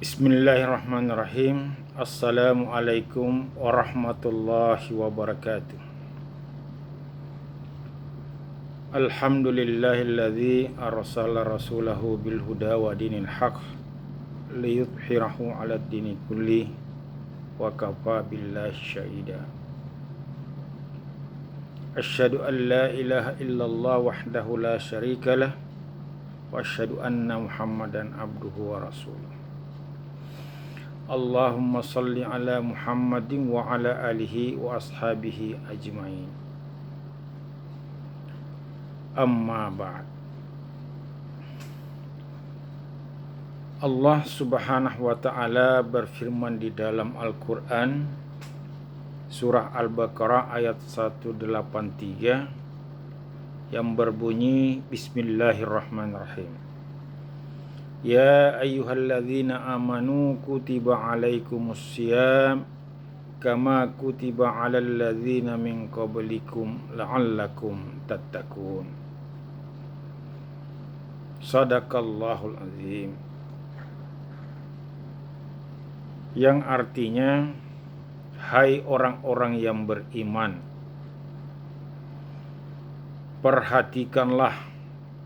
Bismillahirrahmanirrahim. Assalamualaikum warahmatullahi wabarakatuh. Alhamdulillahilladzi arsala rasulahu bil huda wa dinil haq liyudhhirahu 'alad dini kulli wa kafa billahi syahida. Asyhadu an la ilaha illallah wahdahu la syarikalah wa asyhadu anna Muhammadan abduhu wa rasuluh. Allahumma salli ala Muhammadin wa ala alihi wa ashabihi ajma'in. Amma ba'd. Allah Subhanahu wa ta'ala berfirman di dalam Al-Qur'an surah Al-Baqarah ayat 183 yang berbunyi Bismillahirrahmanirrahim. Ya ayyuhalladzina amanu kutiba alaikumussyiyam kama kutiba alal ladzina min qablikum la'allakum tattaqun. Shadaqallahul azim. Yang artinya, hai orang-orang yang beriman, perhatikanlah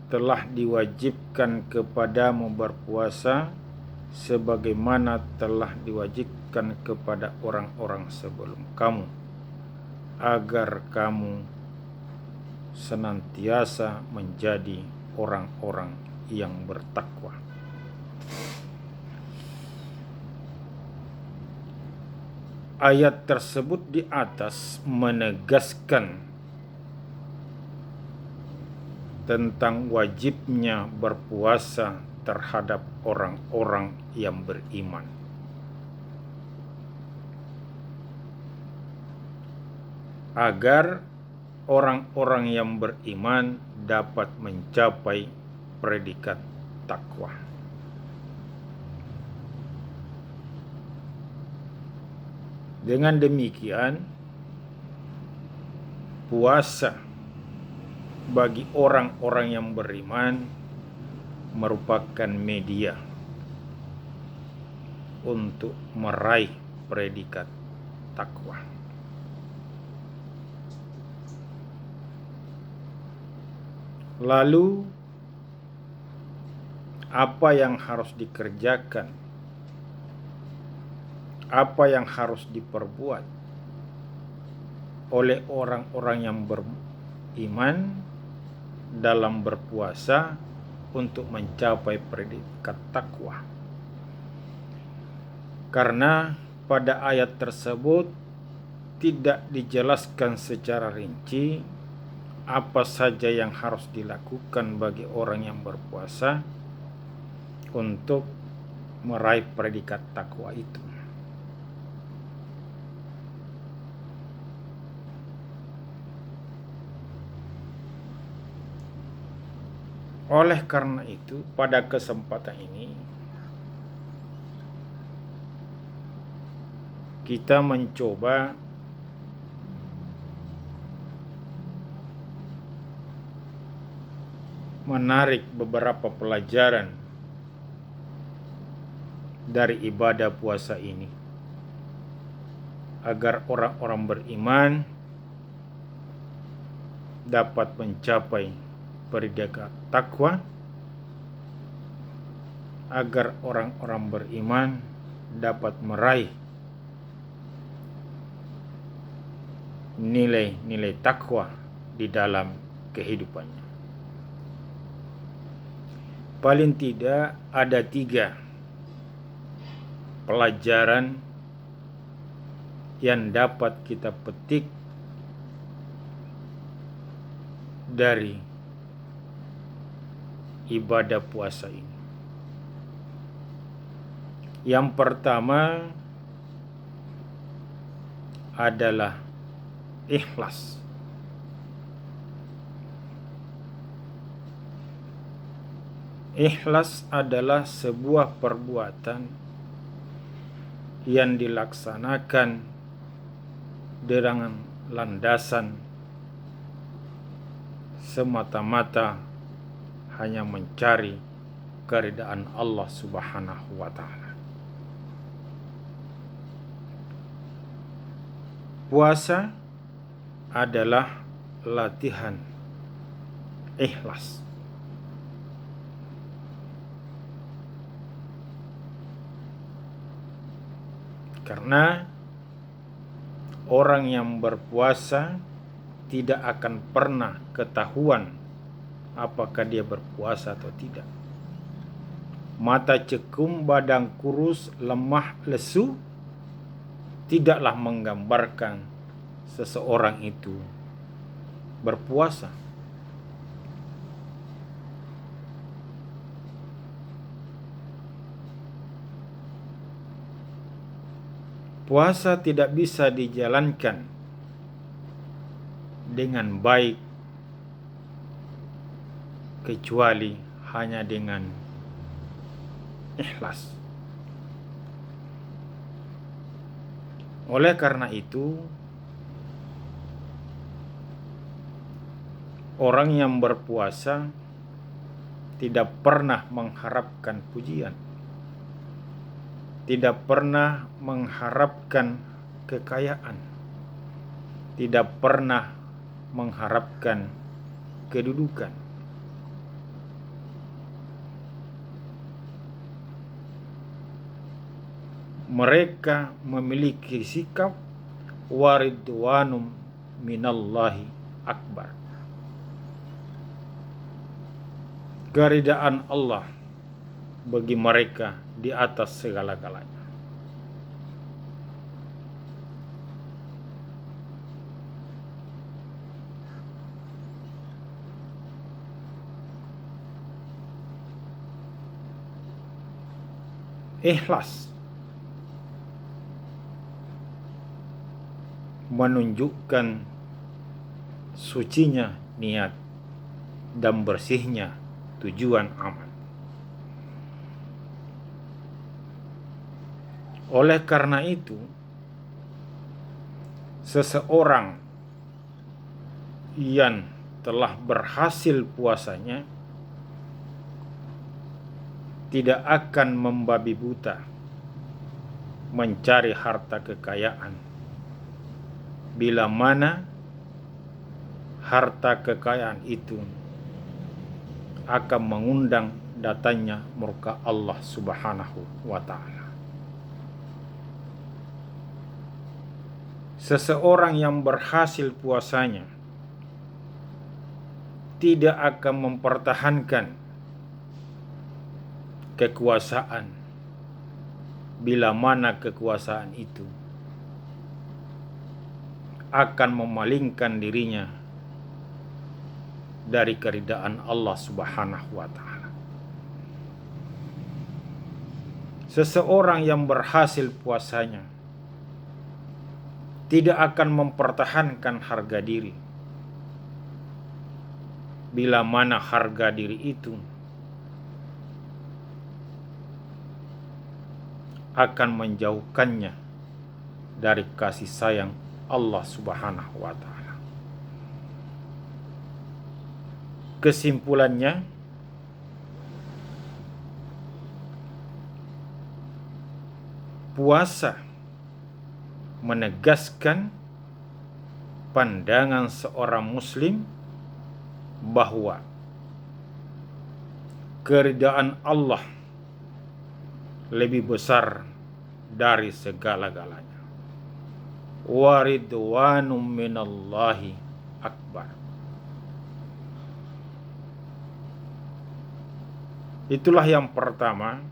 telah diwajibkan kepadamu berpuasa sebagaimana telah diwajibkan kepada orang-orang sebelum kamu, agar kamu senantiasa menjadi orang-orang yang bertakwa. Ayat tersebut di atas menegaskan tentang wajibnya berpuasa terhadap orang-orang yang beriman. Agar orang-orang yang beriman dapat mencapai predikat takwa. Dengan demikian, puasa bagi orang-orang yang beriman merupakan media untuk meraih predikat takwa. Lalu, apa yang harus dikerjakan? Apa yang harus diperbuat oleh orang-orang yang beriman dalam berpuasa untuk mencapai predikat takwa? Karena pada ayat tersebut tidak dijelaskan secara rinci apa saja yang harus dilakukan bagi orang yang berpuasa untuk meraih predikat takwa itu. Oleh karena itu, pada kesempatan ini kita mencoba menarik beberapa pelajaran dari ibadah puasa ini agar orang-orang beriman dapat mencapai predikat takwa, agar orang-orang beriman dapat meraih nilai-nilai takwa di dalam kehidupannya. Paling tidak ada 3 pelajaran yang dapat kita petik dari ibadah puasa ini. Yang pertama adalah ikhlas. Ikhlas adalah sebuah perbuatan yang dilaksanakan dengan landasan semata-mata hanya mencari keridaan Allah Subhanahu wa ta'ala. Puasa adalah latihan ikhlas. Karena orang yang berpuasa tidak akan pernah ketahuan apakah dia berpuasa atau tidak. Mata cekung, badan kurus, lemah, lesu tidaklah menggambarkan seseorang itu berpuasa. Puasa tidak bisa dijalankan dengan baik kecuali hanya dengan ikhlas. Oleh karena itu, orang yang berpuasa tidak pernah mengharapkan pujian, tidak pernah mengharapkan kekayaan, tidak pernah mengharapkan kedudukan. Mereka memiliki sikap waridwanum minallahi akbar. Keridaan Allah bagi mereka di atas segala-galanya. Ikhlas menunjukkan sucinya niat dan bersihnya tujuan amal. Oleh karena itu, seseorang yang telah berhasil puasanya tidak akan membabi buta mencari harta kekayaan, bila mana harta kekayaan itu akan mengundang datangnya murka Allah Subhanahu wa ta'ala. Seseorang yang berhasil puasanya tidak akan mempertahankan kekuasaan bila mana kekuasaan itu akan memalingkan dirinya dari keridaan Allah Subhanahu wa ta'ala. Seseorang yang berhasil puasanya tidak akan mempertahankan harga diri bila mana harga diri itu akan menjauhkannya dari kasih sayang Allah Subhanahu wa ta'ala. Kesimpulannya, puasa menegaskan pandangan seorang muslim bahwa keridaan Allah lebih besar dari segala-galanya. Waridwanum minallahi akbar. Itulah yang pertama,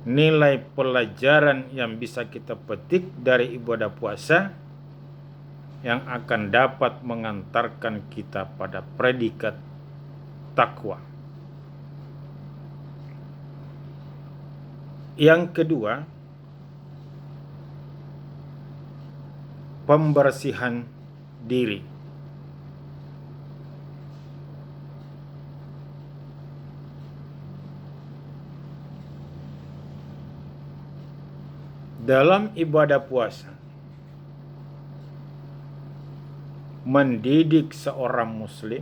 nilai pelajaran yang bisa kita petik dari ibadah puasa yang akan dapat mengantarkan kita pada predikat takwa. Yang kedua, pembersihan diri. Dalam ibadah puasa, mendidik seorang muslim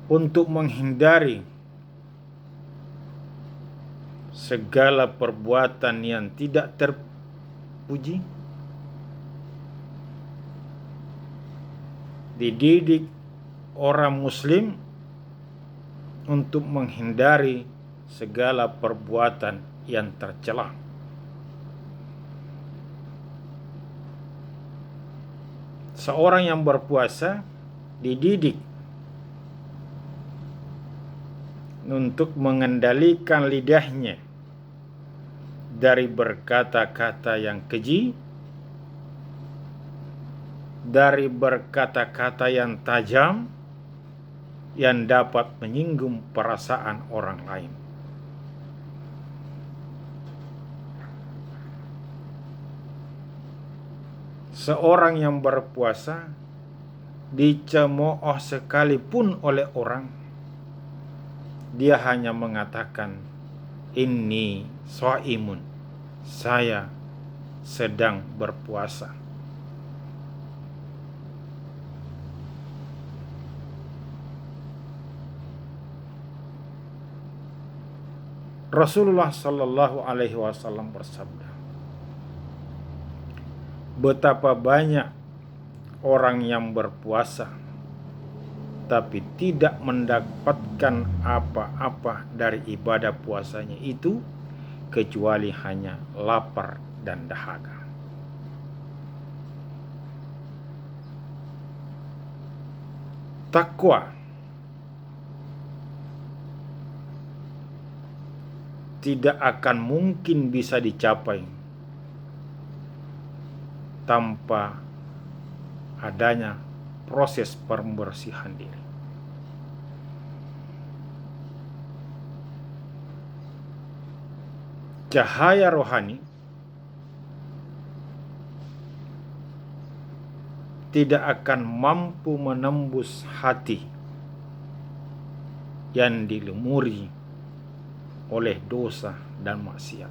untuk menghindari segala perbuatan yang tidak terpuji, dididik orang muslim untuk menghindari segala perbuatan yang tercela. Seorang yang berpuasa dididik untuk mengendalikan lidahnya dari berkata-kata yang keji, dari berkata-kata yang tajam yang dapat menyinggung perasaan orang lain. Seorang yang berpuasa dicemooh sekalipun oleh orang, dia hanya mengatakan, "Inni shaimun," saya sedang berpuasa. Rasulullah Shallallahu Alaihi Wasallam bersabda, betapa banyak orang yang berpuasa tapi tidak mendapatkan apa-apa dari ibadah puasanya itu kecuali hanya lapar dan dahaga. Takwa tidak akan mungkin bisa dicapai tanpa adanya proses pembersihan diri. Cahaya rohani tidak akan mampu menembus hati yang dilumuri oleh dosa dan maksiat.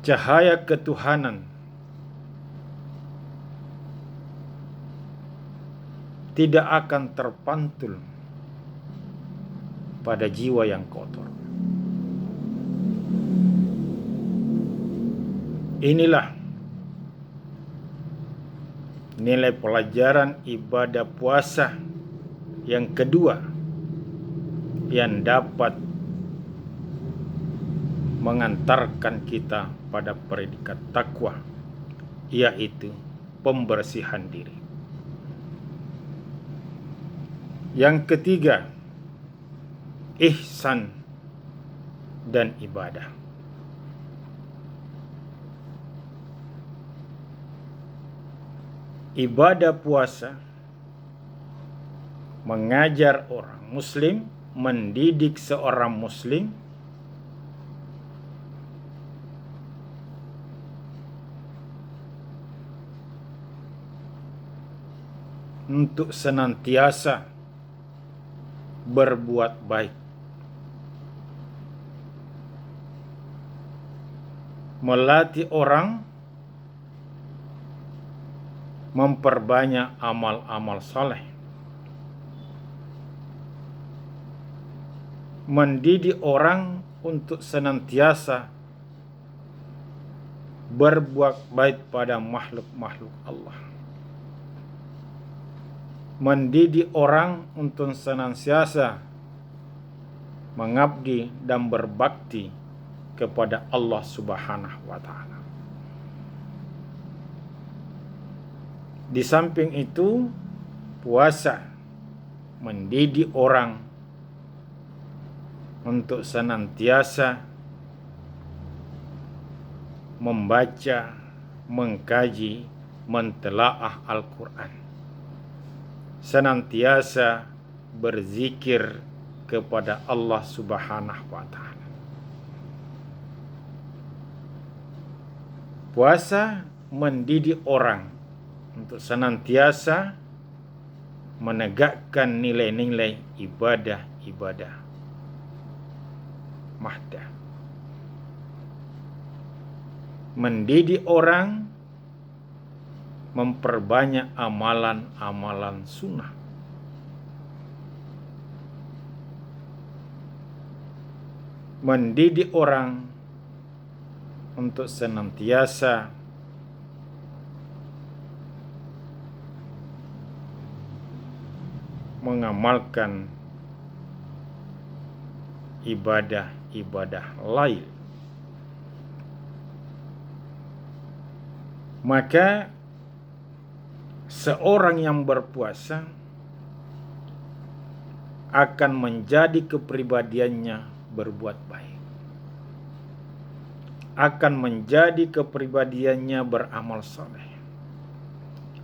Cahaya ketuhanan tidak akan terpantul pada jiwa yang kotor. Inilah nilai pelajaran ibadah puasa yang kedua yang dapat mengantarkan kita pada predikat takwa, yaitu pembersihan diri. Yang ketiga, ihsan dan ibadah. Ibadah puasa mengajar orang muslim, mendidik seorang muslim untuk senantiasa berbuat baik, melatih orang memperbanyak amal-amal saleh, mendidik orang untuk senantiasa berbuat baik pada makhluk-makhluk Allah, mendidik orang untuk senantiasa mengabdi dan berbakti kepada Allah Subhanahu wa Ta'ala. Di samping itu, puasa mendidik orang untuk senantiasa membaca, mengkaji, mentelaah Al-Quran, senantiasa berzikir kepada Allah Subhanahu wa Ta'ala. Puasa mendidik orang untuk senantiasa menegakkan nilai-nilai ibadah-ibadah mahdah. Mendidik orang memperbanyak amalan-amalan sunnah. mendidik orang untuk senantiasa mengamalkan ibadah-ibadah lain. Maka seorang yang berpuasa akan menjadi kepribadiannya berbuat baik, akan menjadi kepribadiannya beramal saleh,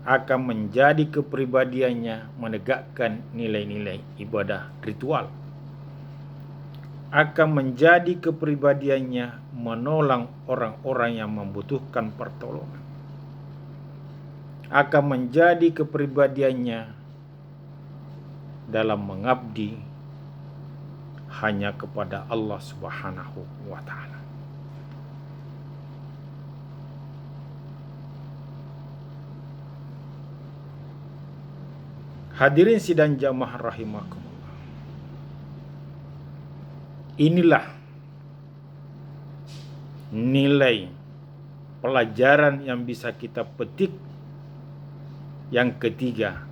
akan menjadi kepribadiannya menegakkan nilai-nilai ibadah ritual, akan menjadi kepribadiannya menolong orang-orang yang membutuhkan pertolongan, akan menjadi kepribadiannya dalam mengabdi hanya kepada Allah Subhanahu wa Ta'ala. Hadirin sidang jamaah rahimakumullah. Inilah nilai pelajaran yang bisa kita petik yang ketiga,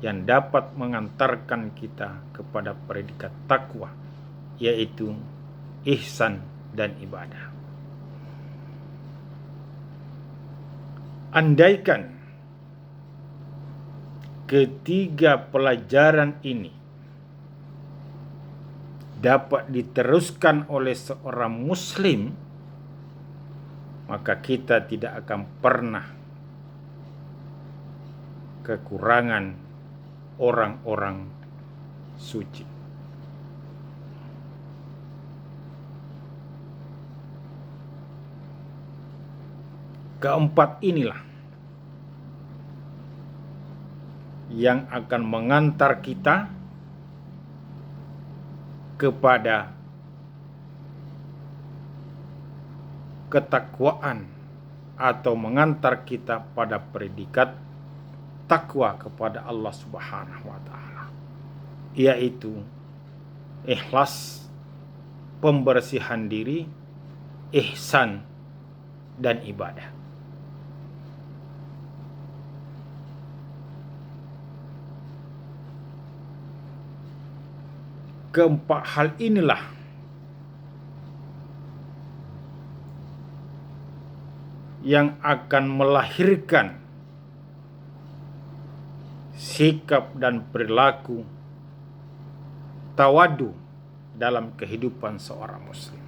yang dapat mengantarkan kita kepada predikat takwa, yaitu ihsan dan ibadah. Andaikan ketiga pelajaran ini dapat diteruskan oleh seorang muslim, maka kita tidak akan pernah kekurangan orang-orang suci. Keempat inilah yang akan mengantar kita kepada ketakwaan atau mengantar kita pada predikat takwa kepada Allah Subhanahu wa Ta'ala, yaitu ikhlas, pembersihan diri, ihsan, dan ibadah. Keempat hal inilah yang akan melahirkan sikap dan perilaku tawadu dalam kehidupan seorang muslim.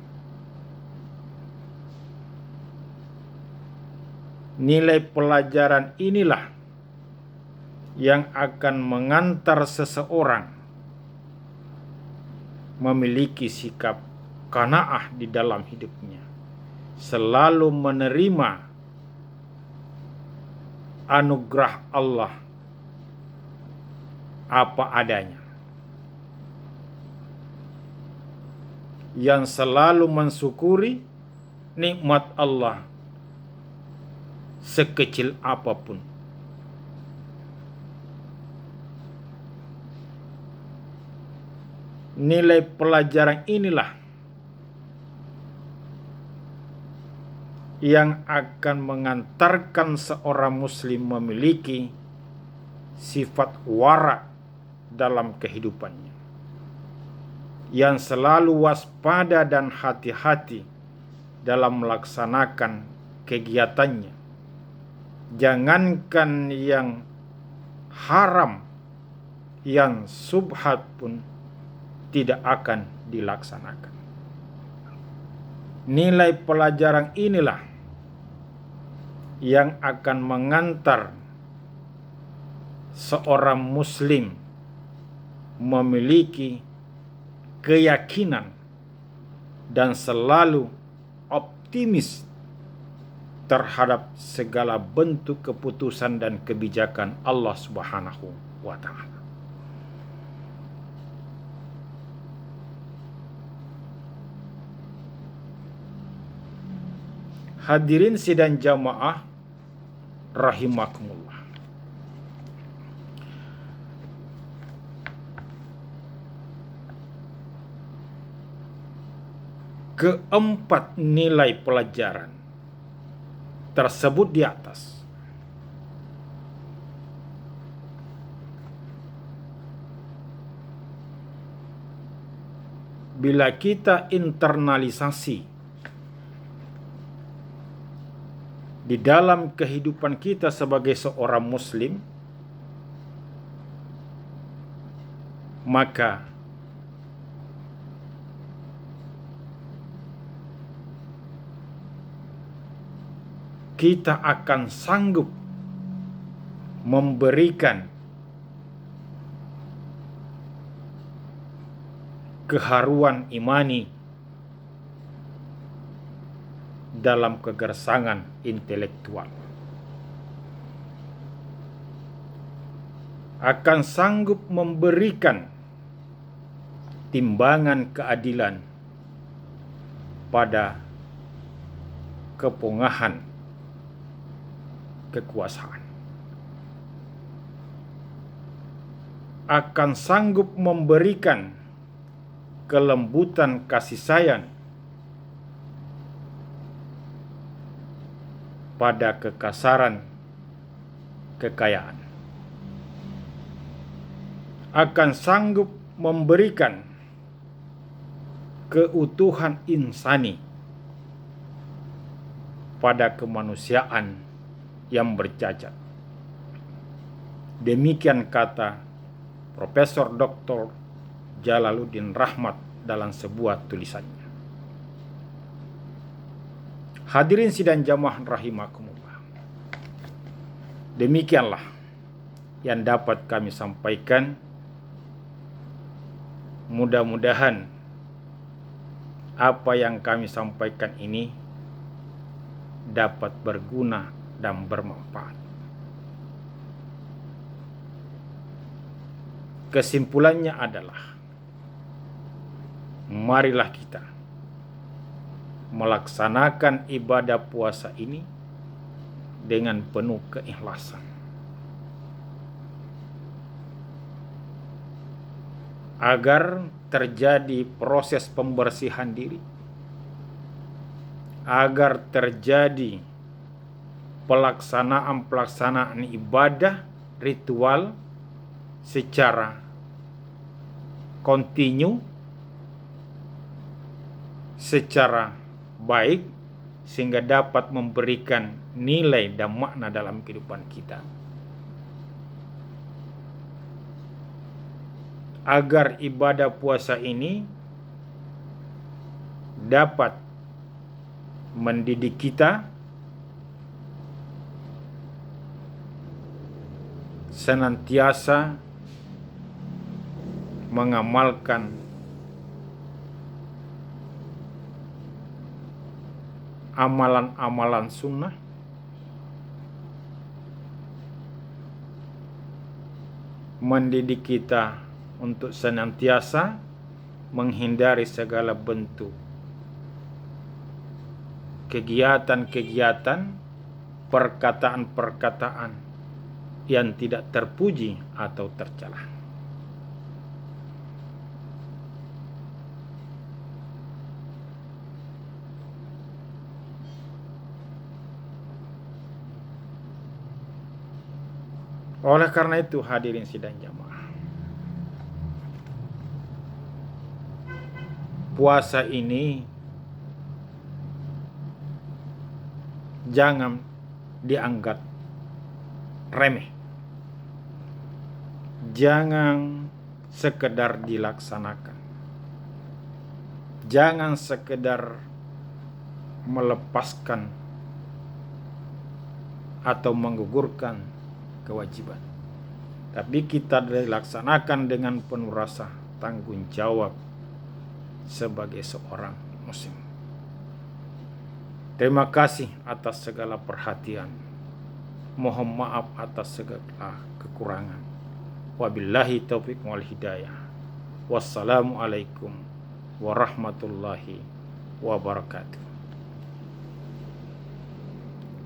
Nilai pelajaran inilah yang akan mengantar seseorang memiliki sikap qanaah di dalam hidupnya, selalu menerima anugerah Allah apa adanya, yang selalu mensyukuri nikmat Allah sekecil apapun. Nilai pelajaran inilah yang akan mengantarkan seorang muslim memiliki sifat wara dalam kehidupannya, yang selalu waspada dan hati-hati dalam melaksanakan kegiatannya. Jangankan yang haram, yang subhat pun tidak akan dilaksanakan. Nilai pelajaran inilah yang akan mengantar seorang muslim memiliki keyakinan dan selalu optimis terhadap segala bentuk keputusan dan kebijakan Allah Subhanahu wa Ta'ala. Hadirin sidang jamaah rahimakumullah. keempat nilai pelajaran tersebut di atas, bila kita internalisasi di dalam kehidupan kita sebagai seorang muslim, maka kita akan sanggup memberikan keharuan imani dalam kegersangan intelektual, akan sanggup memberikan timbangan keadilan pada kepungahan kekuasaan, akan sanggup memberikan kelembutan kasih sayang pada kekasaran kekayaan, akan sanggup memberikan keutuhan insani pada kemanusiaan yang bercacat. Demikian kata Profesor Dr. Jalaluddin Rahmat dalam sebuah tulisannya. Hadirin sidang jamaah rahimakumullah, demikianlah yang dapat kami sampaikan. Mudah-mudahan apa yang kami sampaikan ini dapat berguna dan bermanfaat. Kesimpulannya adalah, marilah kita melaksanakan ibadah puasa ini dengan penuh keikhlasan, agar terjadi proses pembersihan diri, agar terjadi pelaksanaan ibadah ritual secara kontinu, secara baik, sehingga dapat memberikan nilai dan makna dalam kehidupan kita, agar ibadah puasa ini dapat mendidik kita senantiasa mengamalkan amalan-amalan sunnah, mendidik kita untuk senantiasa menghindari segala bentuk kegiatan-kegiatan, perkataan-perkataan yang tidak terpuji atau tercela. Oleh karena itu, hadirin sidang jamaah, puasa ini jangan dianggap remeh, jangan sekedar dilaksanakan, jangan sekedar melepaskan atau menggugurkan kewajiban, tapi kita dilaksanakan dengan penuh rasa tanggung jawab sebagai seorang muslim. Terima kasih atas segala perhatian. Mohon maaf atas segala kekurangan. Wabillahi taufiq wal hidayah. Wassalamualaikum warahmatullahi wabarakatuh.